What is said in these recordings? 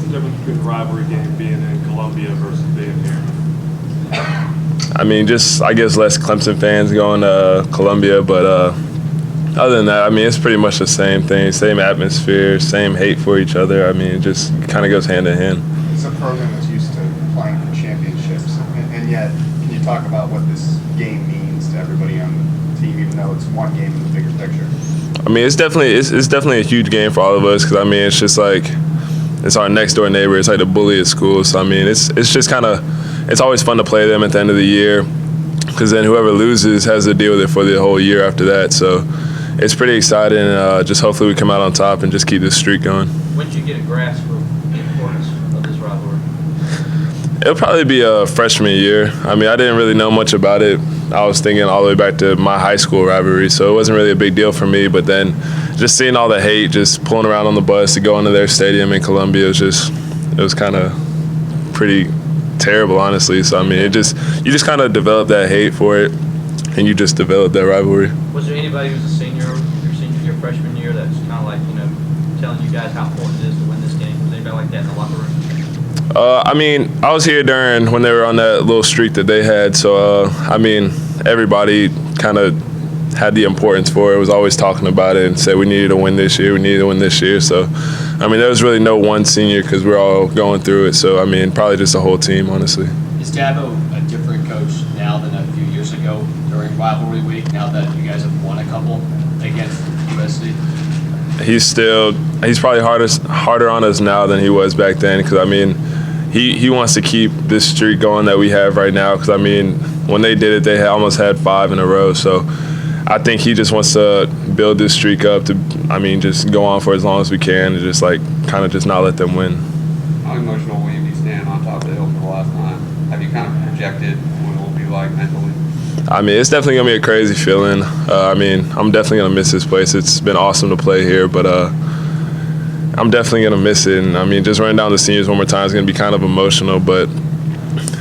the difference between the rivalry game being in Columbia versus being here? I mean, just I guess less Clemson fans going to Columbia, but other than that, I mean, it's pretty much the same thing, same atmosphere, same hate for each other. I mean, it just kind of goes hand in hand. It's a program that's used to playing for championships, and yet, can you talk about what this game means to everybody on the team, even though it's one game in the bigger picture? I mean, it's definitely a huge game for all of us because I mean, it's just like it's our next door neighbor. It's like the bully at school. So I mean, it's just kind of it's always fun to play them at the end of the year because then whoever loses has to deal with it for the whole year after that. So it's pretty exciting. Just hopefully we come out on top and just keep this streak going. When did you get a grasp of the importance of this rivalry? It'll probably be a freshman year. I mean, I didn't really know much about it. I was thinking all the way back to my high school rivalry, so it wasn't really a big deal for me. But then just seeing all the hate, just pulling around on the bus to go into their stadium in Columbia, it was kind of pretty terrible, honestly. So, I mean, you just kind of develop that hate for it, and you just develop that rivalry. Was there anybody who's a senior, your freshman year, that's kind of like, telling you guys how important it is to win this game? Was anybody like that in the locker room? I mean, I was here when they were on that little streak that they had. So, I mean, everybody kind of had the importance for it. Was always talking about it and said we needed to win this year. We needed to win this year. So, I mean, there was really no one senior because we're all going through it. So, I mean, probably just the whole team, honestly. Is Dabo a different coach now than a few years ago during rivalry week? Now that you guys have won a couple against USC? He's probably harder on us now than he was back then because, I mean, he wants to keep this streak going that we have right now because, I mean, when they did it, they almost had 5 in a row. So I think he just wants to build this streak up to, I mean, just go on for as long as we can and just, like, kind of just not let them win. How emotional will you be standing on top of the hill for the last time? Have you kind of projected what it will be like mentally? I mean, it's definitely going to be a crazy feeling. I mean, I'm definitely going to miss this place. It's been awesome to play here, but I'm definitely going to miss it. And, I mean, just running down the seniors one more time is going to be kind of emotional, but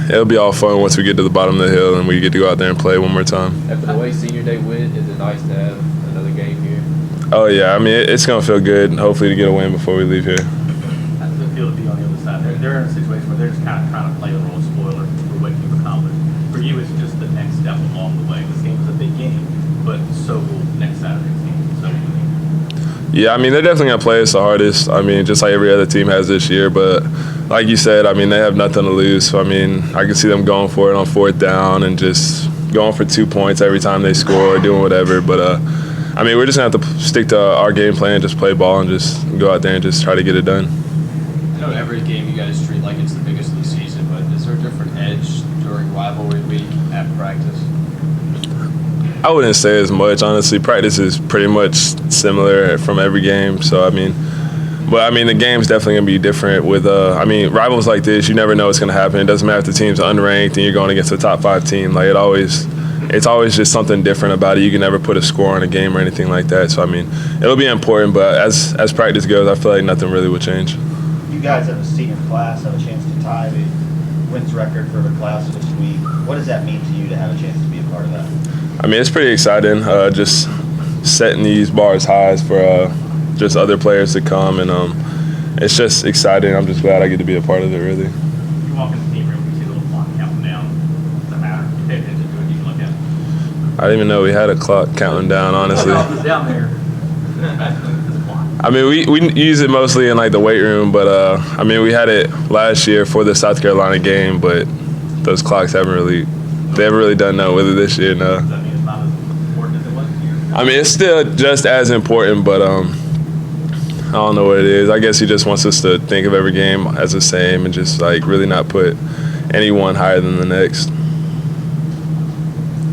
it'll be all fun once we get to the bottom of the hill and we get to go out there and play one more time. After the way Senior Day went, is it nice to have another game here? Oh, yeah. I mean, it's going to feel good, hopefully, to get a win before we leave here. How does it feel to be on the other side? They're in a situation where they're just kind of trying to play the role of spoiler for what you've accomplished. For you, it's just the next step along the way. This game is a big game, but so will next Saturday's game. So yeah, I mean, they're definitely going to play us the hardest. I mean, just like every other team has this year. But like you said, I mean, they have nothing to lose. So, I mean, I can see them going for it on 4th down and just going for 2 points every time they score or doing whatever. But, I mean, we're just going to have to stick to our game plan, just play ball and just go out there and just try to get it done. I know every game you guys treat like it's the biggest of the season, but is there a different edge during rivalry week at practice? I wouldn't say as much, honestly. Practice is pretty much similar from every game. So, I mean, the game's definitely going to be different with, I mean, rivals like this, you never know what's going to happen. It doesn't matter if the team's unranked and you're going against a top 5 team. Like, it's always just something different about it. You can never put a score on a game or anything like that. So, I mean, it'll be important, but as practice goes, I feel like nothing really will change. You guys have a senior class, have a chance to tie the wins record for the class this week. What does that mean to you to have a chance to be a part of that? I mean, it's pretty exciting, just setting these bars high for just other players to come, and it's just exciting. I'm just glad I get to be a part of it, really. you walk in the team room, you see the little clock counting down. Does that matter? You pay attention to it, you can look at it. I didn't even know we had a clock counting down, honestly. It's down there. I mean, we use it mostly in, like, the weight room, but, I mean, we had it last year for the South Carolina game, but those clocks haven't really done nothing with it this year, no. Does that mean it's not as important as it was a year ago? I mean, it's still just as important, but I don't know what it is. I guess he just wants us to think of every game as the same and just, like, really not put anyone higher than the next.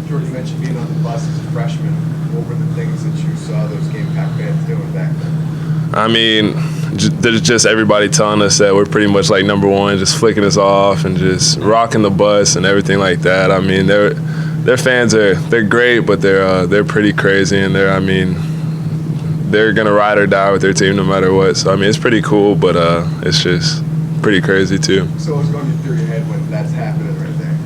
Jordan, you mentioned being on the bus as a freshman. What were the things that you saw those Gamecock fans doing back then? I mean, there's just everybody telling us that we're pretty much like number one, just flicking us off and just rocking the bus and everything like that. I mean, their fans they're great, but they're pretty crazy, and they're gonna ride or die with their team no matter what. So I mean, it's pretty cool, but it's just pretty crazy too. So what's going through your head when that's happening right there?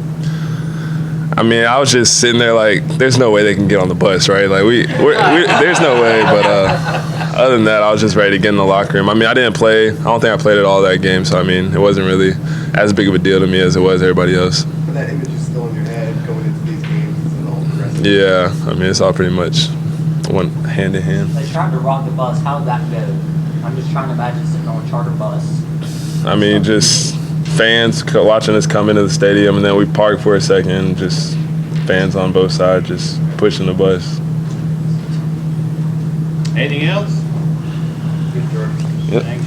I mean, I was just sitting there like, there's no way they can get on the bus, right? Like there's no way, but other than that, I was just ready to get in the locker room. I mean, I didn't play. I don't think I played at all that game, so I mean, it wasn't really as big of a deal to me as it was everybody else. But that image is still in your head going into these games and all the rest of it. Yeah, I mean, it's all pretty much one hand in hand. They tried to rock the bus. How did that go? I'm just trying to imagine sitting on a charter bus. I mean, just fans watching us come into the stadium, and then we park for a second, just fans on both sides just pushing the bus. Anything else? Good, George. Yep. Thanks.